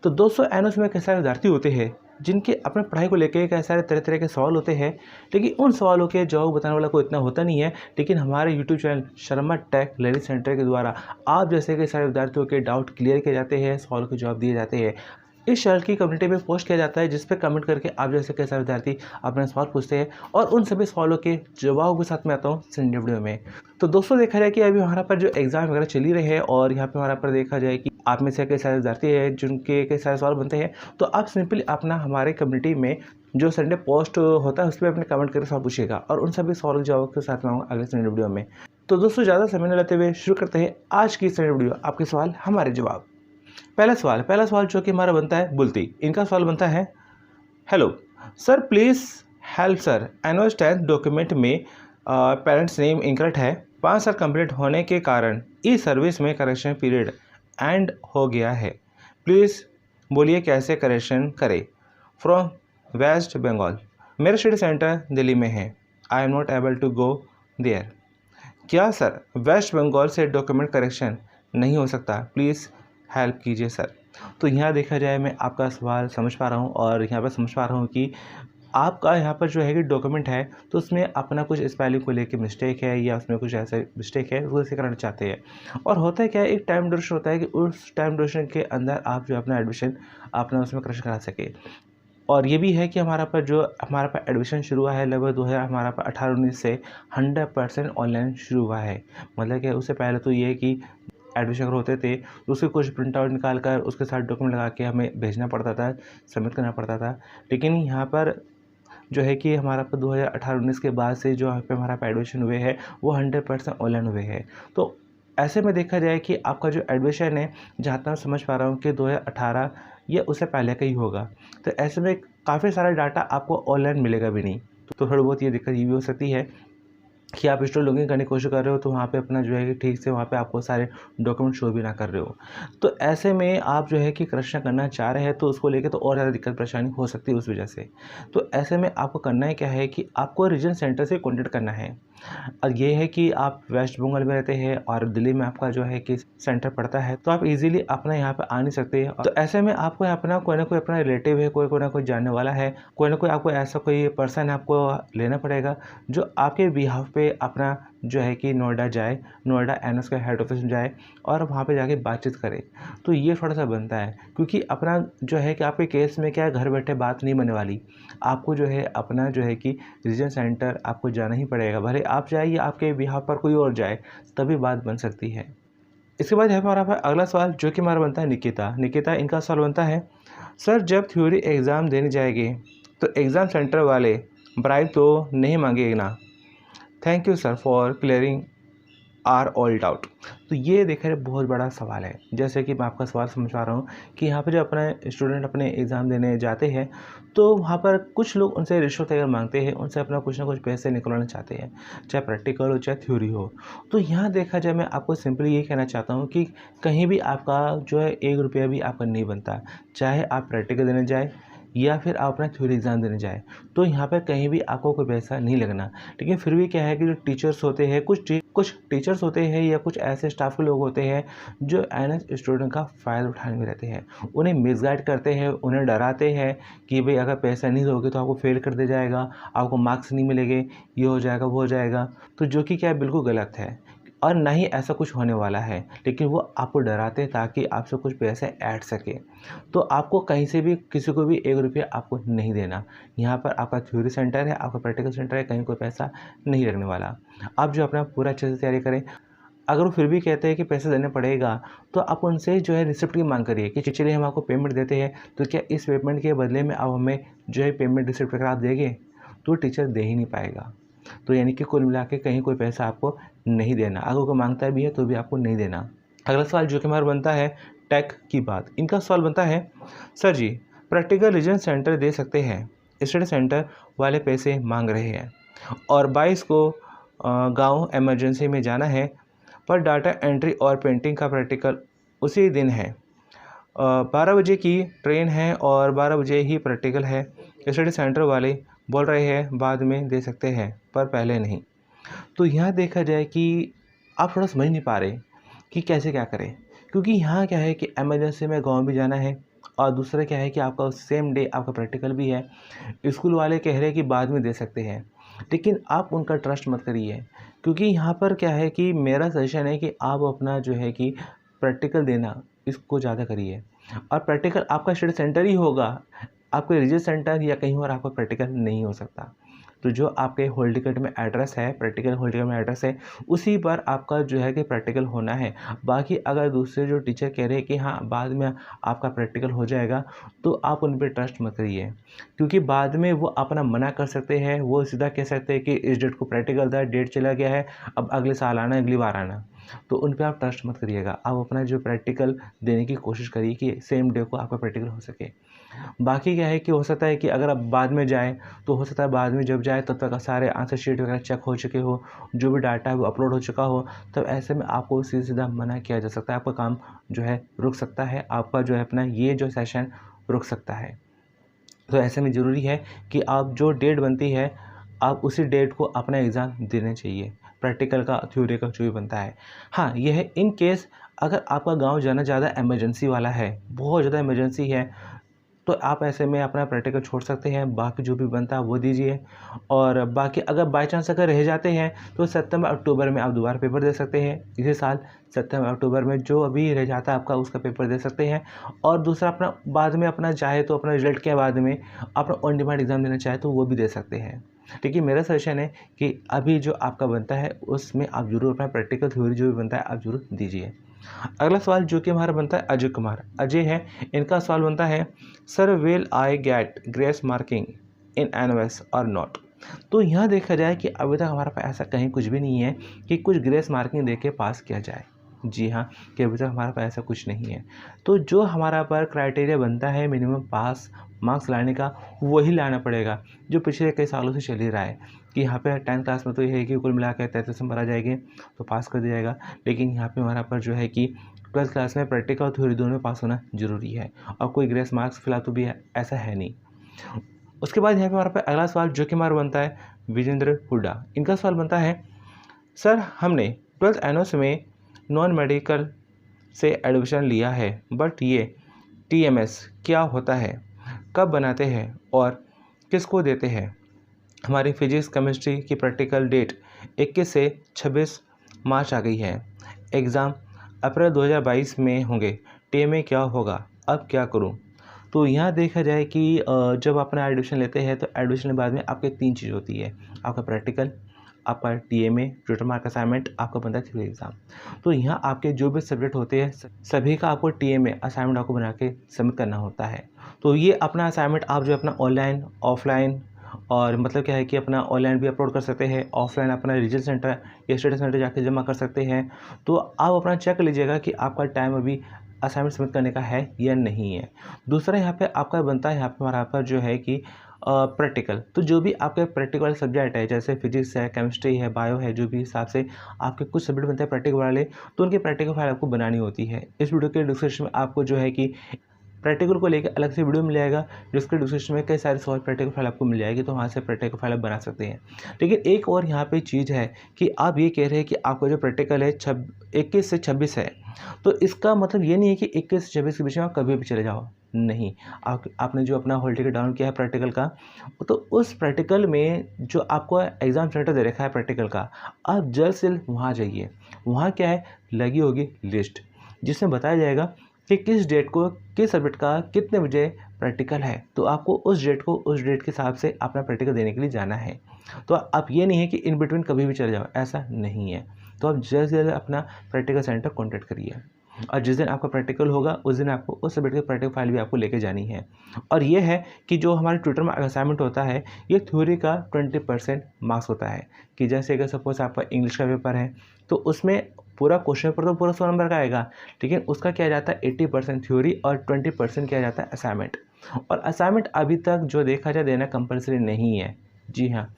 तो दोस्तों एनोस में कई सारे विद्यार्थी होते हैं जिनके अपने पढ़ाई को लेकर कई सारे तरह तरह के सवाल होते हैं, लेकिन उन सवालों के जवाब बताने वाला कोई इतना होता नहीं है। लेकिन हमारे YouTube channel Sharma tech learning centre के द्वारा आप जैसे कई सारे विद्यार्थियों के डाउट क्लियर किए जाते हैं, सवालों के जवाब दिए जाते हैं। इस चैनल की कम्युनिटी में पोस्ट किया जाता है जिस पर कमेंट करके आप जैसे कई सारे विद्यार्थी अपने सवाल पूछते हैं और उन सभी सवालों के जवाब के साथ में आता हूँ संडे वीडियो में। तो दोस्तों देखा जाए कि अभी हमारा पर जो एग्ज़ाम वगैरह चल ही रहे हैं और यहाँ पे हमारा पर देखा जाए कि आप में से कई सारे विद्यार्थी हैं जिनके कई सारे सवाल बनते हैं, तो आप सिंपली अपना हमारे कम्युनिटी में जो संडे पोस्ट होता है उस पर अपने कमेंट करके सवाल पूछिएगा और उन सभी सवालों के जवाब के साथ में आऊँगा अगले संडे वीडियो में। तो दोस्तों ज़्यादा समय न लेते हुए शुरू करते हैं आज की संडे वीडियो। आपके सवाल हमारे जवाब। पहला सवाल जो कि हमारा बनता है बुलती। इनका सवाल बनता है, hello sir please help sir, annual 10th document में पेरेंट्स नेम इनकरेक्ट है। 5 साल कंप्लीट होने के कारण ई सर्विस में करेक्शन पीरियड एंड हो गया है। प्लीज़ बोलिए कैसे करेक्शन करें। From West Bengal. मेरा स्टडी सेंटर दिल्ली में है। I am not able to go there. क्या सर वेस्ट बंगाल से डॉक्यूमेंट करेक्शन नहीं हो सकता? प्लीज़ हेल्प कीजिए सर। तो यहाँ देखा जाए मैं आपका सवाल समझ पा रहा हूँ और यहाँ पर समझ पा रहा हूँ कि आपका यहाँ पर जो है कि डॉक्यूमेंट है तो उसमें अपना कुछ स्पेलिंग को लेके मिस्टेक है या उसमें कुछ ऐसा मिस्टेक है वो इसे कराना चाहते हैं। और होता है क्या है, एक टाइम ड्यूरेशन होता है कि उस टाइम ड्यूरेशन के अंदर आप जो अपना एडमिशन अपना उसमें करेक्शन करा सके। और ये भी है कि हमारा पर एडमिशन शुरू हुआ है लगभग 2000 हमारा पर 18-19 से 100% ऑनलाइन शुरू हुआ है। मतलब कि उससे पहले तो ये है कि एडमिशन अगर होते थे तो उसके कुछ प्रिंट आउट निकाल कर उसके साथ डॉक्यूमेंट लगा के हमें भेजना पड़ता था, सबमिट करना पड़ता था। लेकिन यहाँ पर जो है कि हमारा पर 2018-19 के बाद से जो यहाँ पे हमारा पे एडमिशन हुए हैं वो 100% ऑनलाइन हुए हैं। तो ऐसे में देखा जाए कि आपका जो एडमिशन है, जहाँ तक मैं समझ पा रहा हूँ कि 2018 या उससे पहले का ही होगा। तो ऐसे में काफ़ी सारा डाटा आपको ऑनलाइन मिलेगा भी नहीं। तो थोड़ी बहुत ये दिक्कत ये भी हो सकती है कि आप इंस्टॉल लॉगिन करने की कोशिश कर रहे हो तो वहाँ पे अपना जो है कि ठीक से वहाँ पे आपको सारे डॉक्यूमेंट शो भी ना कर रहे हो। तो ऐसे में आप जो है कि करेक्शन करना चाह रहे हैं तो उसको लेके तो और ज़्यादा दिक्कत परेशानी हो सकती है उस वजह से। तो ऐसे में आपको करना है क्या है कि आपको रीजन सेंटर से कॉन्टेक्ट करना है। और ये है कि आप वेस्ट बंगाल में रहते हैं और दिल्ली में आपका जो है कि सेंटर पड़ता है तो आप इजीली अपना यहाँ पे आ नहीं सकते। तो ऐसे में आपको अपना कोई ना कोई अपना रिलेटिव है, कोई ना कोई जानने वाला है, कोई ना कोई आपको ऐसा कोई पर्सन आपको लेना पड़ेगा जो आपके बिहाफ पे अपना जो है कि नोएडा जाए, नोएडा एनएस का हेड ऑफिस में जाए और वहाँ पे जाके बातचीत करे। तो ये थोड़ा सा बनता है क्योंकि अपना जो है कि आपके केस में क्या है, घर बैठे बात नहीं बनने वाली। आपको जो है अपना जो है कि रीजन सेंटर आपको जाना ही पड़ेगा, भले आप जाए या आपके बिहाफ पर कोई और जाए तभी बात बन सकती है। इसके बाद यहाँ पर हमारा अगला सवाल जो कि हमारा बनता है निकिता। इनका सवाल बनता है, सर जब थ्योरी एग्ज़ाम देने जाएंगे तो एग्ज़ाम सेंटर वाले ब्राइब तो नहीं मांगेंगे ना? Thank you sir for clearing our all doubt. तो ये देखा जाए बहुत बड़ा सवाल है। जैसे कि मैं आपका सवाल समझ पा रहा हूँ कि यहाँ पे जो अपना स्टूडेंट अपने एग्ज़ाम देने जाते हैं तो वहाँ पर कुछ लोग उनसे रिश्वत अगर मांगते हैं, उनसे अपना कुछ ना कुछ पैसे निकलवाना चाहते हैं, चाहे प्रैक्टिकल हो चाहे थ्योरी हो। तो यहाँ देखा जाए मैं आपको सिंपली ये कहना चाहता हूँ कि कहीं भी आपका जो है 1 रुपया भी आपका नहीं बनता, चाहे आप प्रैक्टिकल देने जाए या फिर आप अपना थ्योरी एग्ज़ाम देने जाए। तो यहाँ पर कहीं भी आपको कोई पैसा नहीं लगना। लेकिन फिर भी क्या है कि जो टीचर्स होते हैं, कुछ टीचर्स होते हैं या कुछ ऐसे स्टाफ के लोग होते हैं जो एनएस स्टूडेंट का फ़ायदा उठाने में रहते हैं। उन्हें मिसगाइड करते हैं, उन्हें डराते हैं कि भाई अगर पैसा नहीं दोगे तो आपको फेल कर दिया जाएगा, आपको मार्क्स नहीं मिलेंगे, ये हो जाएगा वो हो जाएगा। तो जो कि क्या है, बिल्कुल गलत है और ना ही ऐसा कुछ होने वाला है। लेकिन वो आपको डराते हैं ताकि आपसे कुछ पैसे ऐंठ सके। तो आपको कहीं से भी किसी को भी 1 रुपया आपको नहीं देना। यहाँ पर आपका थ्योरी सेंटर है, आपका प्रैक्टिकल सेंटर है, कहीं कोई पैसा नहीं लगने वाला। आप जो अपना पूरा अच्छे से तैयारी करें। अगर वो फिर भी कहते हैं कि पैसा देना पड़ेगा तो आप उनसे जो है रिसिप्ट की मांग करिए कि चलिए हम आपको पेमेंट देते हैं, तो क्या इस पेमेंट के बदले में आप हमें जो है पेमेंट रिसिप्ट अगर आप देंगे तो टीचर दे ही नहीं पाएगा। तो यानी कि कुल मिला के कहीं कोई पैसा आपको नहीं देना। अगर कोई मांगता भी है तो भी आपको नहीं देना। अगला सवाल जो कि हमारा बनता है टेक की बात। इनका सवाल बनता है, सर जी प्रैक्टिकल रीजन सेंटर दे सकते हैं, स्टडी सेंटर वाले पैसे मांग रहे हैं और 22 को गांव इमरजेंसी में जाना है, पर डाटा एंट्री और पेंटिंग का प्रैक्टिकल उसी दिन है। 12 बजे की ट्रेन है और 12 बजे ही प्रैक्टिकल है। स्टडी सेंटर वाले बोल रहे हैं बाद में दे सकते हैं पर पहले नहीं। तो यहाँ देखा जाए कि आप थोड़ा समझ नहीं पा रहे कि कैसे क्या करें, क्योंकि यहाँ क्या है कि इमरजेंसी में गांव भी जाना है और दूसरा क्या है कि आपका सेम डे आपका प्रैक्टिकल भी है। स्कूल वाले कह रहे हैं कि बाद में दे सकते हैं, लेकिन आप उनका ट्रस्ट मत करिए, क्योंकि यहाँ पर क्या है कि मेरा सजेशन है कि आप अपना जो है कि प्रैक्टिकल देना इसको ज़्यादा करिए। और प्रैक्टिकल आपका स्टडी सेंटर ही होगा, आपके रिजल्ट सेंटर या कहीं और आपका प्रैक्टिकल नहीं हो सकता। तो जो आपके हॉल टिकट में एड्रेस है, प्रैक्टिकल हॉल टिकट में एड्रेस है, उसी पर आपका जो है कि प्रैक्टिकल होना है। बाकी अगर दूसरे जो टीचर कह रहे हैं कि हाँ बाद में आपका प्रैक्टिकल हो जाएगा, तो आप उन पर ट्रस्ट मत करिए, क्योंकि बाद में वो अपना मना कर सकते हैं। वो सीधा कह सकते हैं कि इस डेट को प्रैक्टिकल था, डेट चला गया है, अब अगले साल आना, अगली बार आना। तो उन पे आप ट्रस्ट मत करिएगा। आप अपना जो प्रैक्टिकल देने की कोशिश करिए कि सेम डे को आपका प्रैक्टिकल हो सके। बाकी क्या है कि हो सकता है कि अगर आप बाद में जाएँ, तो हो सकता है बाद में जब जाए तब तक सारे आंसर शीट वगैरह चेक हो चुके हो, जो भी डाटा है वो अपलोड हो चुका हो, तब ऐसे में आपको सीधा मना किया जा सकता है। आपका काम जो है रुक सकता है, आपका जो है अपना ये जो सेशन रुक सकता है। तो ऐसे में ज़रूरी है कि आप जो डेट बनती है, आप उसी डेट को अपना एग्ज़ाम देना चाहिए, प्रैक्टिकल का, थ्योरी का जो भी बनता है। हाँ, ये है इन केस अगर आपका गाँव जाना ज़्यादा इमरजेंसी वाला है, बहुत ज़्यादा इमरजेंसी है, तो आप ऐसे में अपना प्रैक्टिकल छोड़ सकते हैं, बाकी जो भी बनता है वो दीजिए। और बाकी अगर बाय चांस अगर रह जाते हैं, तो सितंबर अक्टूबर में आप दोबारा पेपर दे सकते हैं। इसी साल सितंबर अक्टूबर में जो अभी रह जाता है आपका, उसका पेपर दे सकते हैं। और दूसरा अपना बाद में अपना चाहे तो अपना रिजल्ट के बाद में अपना ऑन डिमांड एग्ज़ाम देना चाहे तो वो भी दे सकते हैं। लेकिन मेरा सजेशन है कि अभी जो आपका बनता है उसमें आप ज़रूर अपना प्रैक्टिकल थ्योरी जो भी बनता है आप ज़रूर दीजिए। अगला सवाल जो कि हमारा बनता है अजय कुमार, अजय है, इनका सवाल बनता है, sir will I get grace marking in NOS और नॉट। तो यहाँ देखा जाए कि अभी तक हमारे पास ऐसा कहीं कुछ भी नहीं है कि कुछ ग्रेस मार्किंग दे के पास किया जाए। जी हाँ, कि अभी तक हमारे पास ऐसा कुछ नहीं है। तो जो हमारा पर क्राइटेरिया बनता है मिनिमम पास मार्क्स लाने का, वही लाना पड़ेगा, जो पिछले कई सालों से चल ही रहा है कि यहाँ पे 10th क्लास में तो ये है कि कुल मिला के 33 नंबर आ जाएंगे तो पास कर दिया जाएगा। लेकिन यहाँ पे हमारा पर जो है कि 12th क्लास में प्रैक्टिकल और थ्योरी दोनों में पास होना ज़रूरी है, और कोई ग्रेस मार्क्स फिलहाल तो भी ऐसा है नहीं। उसके बाद यहाँ पे हमारा पे अगला सवाल जो कि हमारा बनता है विजेंद्र हुड्डा, इनका सवाल बनता है, सर हमने 12th एनओएस में नॉन मेडिकल से एडमिशन लिया है, बट ये टीएमएस क्या होता है, कब बनाते हैं और किसको देते हैं? हमारी फिजिक्स केमिस्ट्री की प्रैक्टिकल डेट 21 से 26 मार्च आ गई है, एग्ज़ाम अप्रैल 2022 में होंगे, टीएमए क्या होगा, अब क्या करूं? तो यहाँ देखा जाए कि जब अपना एडमिशन लेते हैं तो एडमिशन के बाद में आपके 3 चीज़ होती है, आपका प्रैक्टिकल, आपका टीएमए ट्यूटर मार्क असाइनमेंट, आपका बनता है थ्योरी एग्ज़ाम। तो यहाँ आपके जो भी सब्जेक्ट होते हैं सभी का आपको टीएमए असाइनमेंट आपको बना के सबमिट करना होता है। तो ये अपना असाइनमेंट आप जो अपना ऑनलाइन, ऑफलाइन, और मतलब क्या है कि अपना ऑनलाइन भी अपलोड कर सकते हैं, ऑफलाइन अपना रिजल्ट सेंटर या स्टडी सेंटर जाके जमा कर सकते हैं। तो आप अपना चेक कर लीजिएगा कि आपका टाइम अभी असाइनमेंट सबमिट करने का है या नहीं है। दूसरा यहाँ पे आपका बनता है, यहाँ पे हमारा पर जो है कि प्रैक्टिकल, तो जो भी आपके प्रैक्टिकल सब्जेक्ट है, जैसे फिजिक्स है, केमिस्ट्री है, बायो है, जो भी हिसाब से आपके कुछ सब्जेक्ट बनते हैं प्रैक्टिकल वाले, तो उनकी प्रैक्टिकल फाइल आपको बनानी होती है। इस वीडियो के डिस्क्रिप्शन में आपको जो है कि प्रैक्टिकल को लेकर अलग से वीडियो मिल जाएगा, जिसके डिस्क्रिप्शन में कई सारे सॉल्व प्रैक्टिकल फाइल आपको मिल जाएगी, तो वहाँ से प्रैक्टिकल फाइल आप बना सकते हैं। लेकिन एक और यहाँ पे चीज़ है कि आप ये कह रहे हैं कि आपका जो प्रैक्टिकल है 21 से 26 है, तो इसका मतलब ये नहीं है कि 21 से 26 के बीच में आप कभी भी चले जाओ, नहीं। आपने जो अपना हॉल टिकट डाउनलोड किया है प्रैक्टिकल का, तो उस प्रैक्टिकल में जो आपको एग्ज़ाम सेंटर दे रखा है प्रैक्टिकल का, आप जल्द से जल्द वहाँ जाइए। वहाँ क्या है, लगी होगी लिस्ट, जिसमें बताया जाएगा कि किस डेट को किस सब्जेक्ट का कितने बजे प्रैक्टिकल है, तो आपको उस डेट को उस डेट के हिसाब से अपना प्रैक्टिकल देने के लिए जाना है। तो आप ये नहीं है कि इन बिटवीन कभी भी चले जाओ, ऐसा नहीं है। तो आप जल्द से जल्द अपना प्रैक्टिकल सेंटर कॉन्टैक्ट करिए, और जिस दिन आपका प्रैक्टिकल होगा उस दिन आपको उस सब्जेक्ट की प्रैक्टिकल फाइल भी आपको लेके जानी है। और ये है कि जो हमारे ट्यूटर में असाइनमेंट होता है, ये थ्योरी का 20% मार्क्स होता है। कि जैसे अगर सपोज आपका इंग्लिश का पेपर है, तो उसमें पूरा क्वेश्चन पेपर तो पूरा 100 नंबर का आएगा, लेकिन उसका क्या जाता है 80% थ्योरी और 20% क्या जाता है असाइनमेंट। और असाइनमेंट अभी तक जो देखा जाए देना कंपलसरी नहीं है। जी हाँ,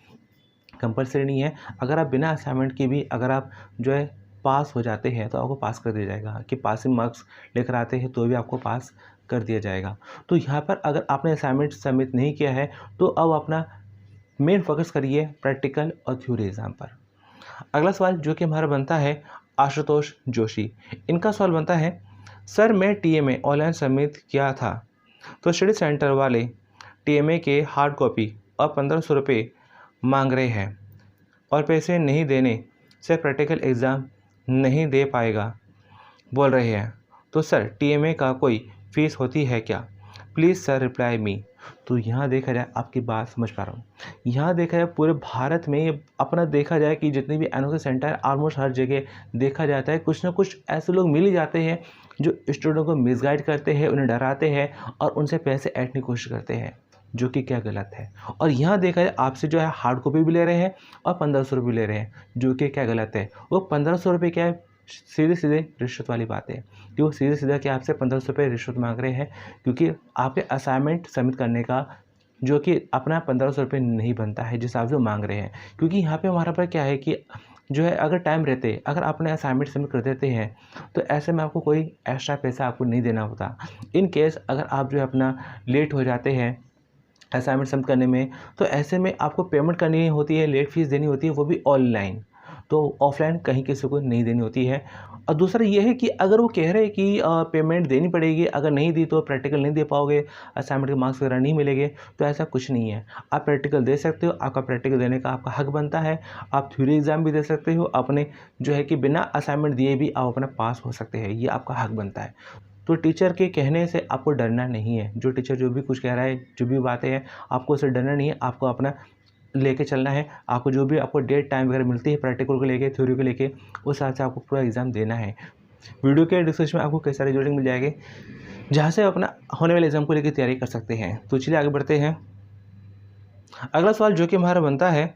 कंपलसरी नहीं है। अगर आप बिना असाइनमेंट के भी अगर आप जो है पास हो जाते हैं, तो आपको पास कर दिया जाएगा, कि पासिंग मार्क्स लेकर आते हैं तो भी आपको पास कर दिया जाएगा। तो यहाँ पर अगर आपने असाइनमेंट सबमिट नहीं किया है, तो अब अपना मेन फोकस करिए प्रैक्टिकल और थ्योरी एग्ज़ाम पर। अगला सवाल जो कि हमारा बनता है आशुतोष जोशी, इनका सवाल बनता है, सर मैं टीएमए ऑनलाइन सबमिट किया था, तो स्टडी सेंटर वाले टीएमए के हार्ड कॉपी और 1500 रुपये मांग रहे हैं और पैसे नहीं देने से प्रैक्टिकल एग्ज़ाम नहीं दे पाएगा बोल रहे हैं। तो सर टीएमए का कोई फ़ीस होती है क्या? Please sir reply me. तो यहाँ देखा जाए, आपकी बात समझ पा रहा हूँ, यहाँ देखा जाए पूरे भारत में ये अपना देखा जाए कि जितने भी एनओसी सेंटर है ऑलमोस्ट हर जगह देखा जाता है कुछ ना कुछ ऐसे लोग मिल ही जाते हैं जो स्टूडेंटों को मिसगाइड करते हैं, उन्हें डराते हैं और उनसे पैसे ऐंठने की कोशिश करते हैं, जो कि क्या गलत है। और यहाँ देखा जाए आपसे जो है हार्ड कॉपी भी ले रहे हैं और 1500 रुपये ले रहे हैं, जो कि क्या गलत है। वो 1500 रुपये क्या है, सीधे सीधे रिश्वत वाली बात है कि वो सीधे सीधा क्या आपसे 1500 रुपये रिश्वत मांग रहे हैं, क्योंकि आपके असाइनमेंट सबमिट करने का जो कि अपना 1500 रुपये नहीं बनता है जिस हिसाब से वो मांग रहे हैं। क्योंकि यहाँ पे हमारा पर क्या है कि जो है अगर टाइम रहते अगर अपने असाइनमेंट सबमिट कर देते हैं तो ऐसे में आपको कोई एक्स्ट्रा पैसा आपको नहीं देना होता। इन केस अगर आप जो है अपना लेट हो जाते हैं असाइनमेंट सबमिट करने में, तो ऐसे में आपको पेमेंट करनी होती है, लेट फीस देनी होती है, वो भी ऑनलाइन, तो ऑफलाइन कहीं किसी को नहीं देनी होती है। और दूसरा ये है कि अगर वो कह रहे हैं कि पेमेंट देनी पड़ेगी, अगर नहीं दी तो प्रैक्टिकल नहीं दे पाओगे, असाइनमेंट के मार्क्स वगैरह नहीं मिलेंगे, तो ऐसा कुछ नहीं है। आप प्रैक्टिकल दे सकते हो, आपका प्रैक्टिकल देने का आपका हक बनता है। आप थ्योरी एग्ज़ाम भी दे सकते हो, अपने जो है कि बिना असाइनमेंट दिए भी आप अपना पास हो सकते हैं, ये आपका हक बनता है। तो टीचर के कहने से आपको डरना नहीं है। जो टीचर जो भी कुछ कह रहा है, जो भी बातें हैं, आपको उससे डरना नहीं है, आपको अपना लेके चलना है। आपको जो भी आपको डेट टाइम वगैरह मिलती है प्रैक्टिकल को लेके, थ्योरी को लेके, उस हिसाब से आपको पूरा एग्ज़ाम देना है। वीडियो के डिस्क्रिप्शन में आपको कई सारे वीडियो मिल जाएंगे जहाँ से अपना होने वाले एग्ज़ाम को लेकर तैयारी कर सकते हैं। तो चलिए आगे बढ़ते हैं। अगला सवाल जो कि हमारा बनता है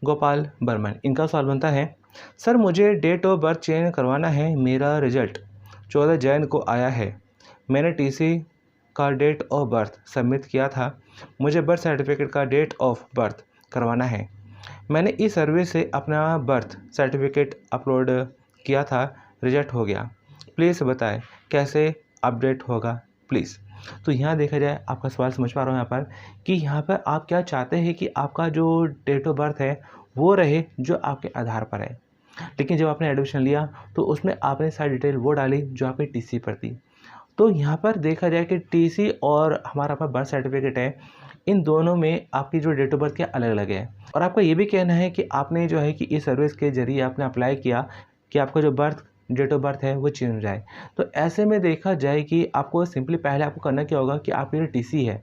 गोपाल बर्मन, इनका सवाल बनता है, सर मुझे डेट ऑफ बर्थ चेंज करवाना है। मेरा रिजल्ट 14 जैन को आया है। मैंने टीसी का डेट ऑफ बर्थ सबमिट किया था। मुझे बर्थ सर्टिफिकेट का डेट ऑफ बर्थ करवाना है। मैंने ई सर्विस से अपना बर्थ सर्टिफिकेट अपलोड किया था, रिजेक्ट हो गया। प्लीज़ बताएं कैसे अपडेट होगा प्लीज़। तो यहाँ देखा जाए, आपका सवाल समझ पा रहा हूँ यहाँ पर कि यहाँ पर आप क्या चाहते हैं कि आपका जो डेट ऑफ बर्थ है वो रहे जो आपके आधार पर है, लेकिन जब आपने एडमिशन लिया तो उसमें आपने सारी डिटेल वो डाली जो आपकी टीसी पर थी। तो यहाँ पर देखा जाए कि टीसी और हमारा अपना बर्थ सर्टिफिकेट है, इन दोनों में आपकी जो डेट ऑफ बर्थ क्या अलग अलग है। और आपका ये भी कहना है कि आपने जो है कि इस सर्विस के ज़रिए आपने अप्लाई किया कि आपका जो डेट ऑफ बर्थ है वो चेंज हो जाए। तो ऐसे में देखा जाए कि आपको सिंपली पहले आपको करना क्या होगा कि आपकी जो टीसी है,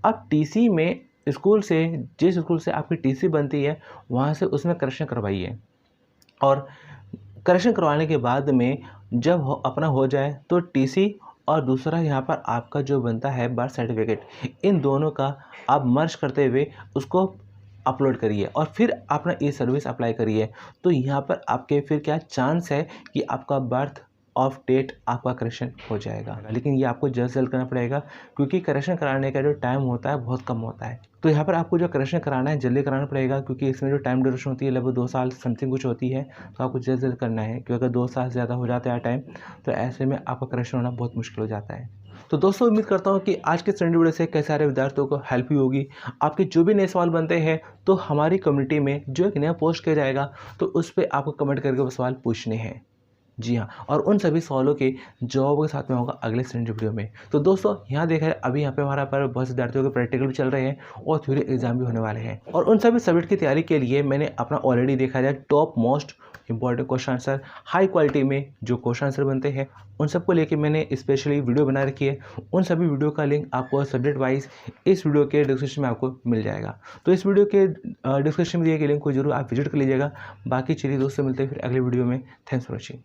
आप टीसी में स्कूल से, जिस स्कूल से आपकी टीसी बनती है वहाँ से उसमें करेक्शन करवाइए। और करेक्शन करवाने के बाद में जब अपना हो जाए तो टीसी और दूसरा यहाँ पर आपका जो बनता है बर्थ सर्टिफिकेट, इन दोनों का आप मर्ज करते हुए उसको अपलोड करिए और फिर अपना ई सर्विस अप्लाई करिए। तो यहाँ पर आपके फिर क्या चांस है कि आपका बर्थ ऑफ डेट आपका करेक्शन हो जाएगा। लेकिन ये आपको जल्द से जल्द करना पड़ेगा, क्योंकि करेक्शन कराने का जो टाइम होता है बहुत कम होता है। तो यहाँ पर आपको जो करेक्शन कराना है जल्दी कराना पड़ेगा, क्योंकि इसमें जो टाइम ड्यूरेशन होती है लगभग 2 साल समथिंग कुछ होती है। तो आपको जल्द से जल्द करना है, क्योंकि अगर 2 साल से ज़्यादा हो जाता है टाइम तो ऐसे में आपका करेक्शन होना बहुत मुश्किल हो जाता है। तो दोस्तों उम्मीद करता हूँ कि आज के स्टडी वीडियो से कई सारे विद्यार्थियों को हेल्प ही होगी। आपके जो भी नए सवाल बनते हैं तो हमारी कम्युनिटी में जो एक नया पोस्ट किया जाएगा तो उस पर आपको कमेंट करके वो सवाल पूछने हैं। जी हाँ, और उन सभी सवालों के जवाबों के साथ में होगा अगले स्टडी वीडियो में। तो दोस्तों यहाँ देखा है, अभी यहाँ पे हमारा पर बहुत से विद्यार्थियों के प्रैक्टिकल भी चल रहे हैं और थ्योरी एग्जाम भी होने वाले हैं। और उन सभी सब्जेक्ट की तैयारी के लिए मैंने अपना ऑलरेडी देखा जाए top most important question answer, high quality में जो क्वेश्चन आंसर बनते हैं उन सबको लेके मैंने स्पेशली वीडियो बना रखी है। उन सभी वीडियो का लिंक आपको सब्जेक्ट वाइज इस वीडियो के डिस्क्रिप्शन में आपको मिल जाएगा। तो इस वीडियो के डिस्क्रिप्शन में दिए गए लिंक को जरूर आप विजिट कर लीजिएगा। बाकी चलिए दोस्तों, मिलते हैं फिर अगले वीडियो में। Thanks for watching.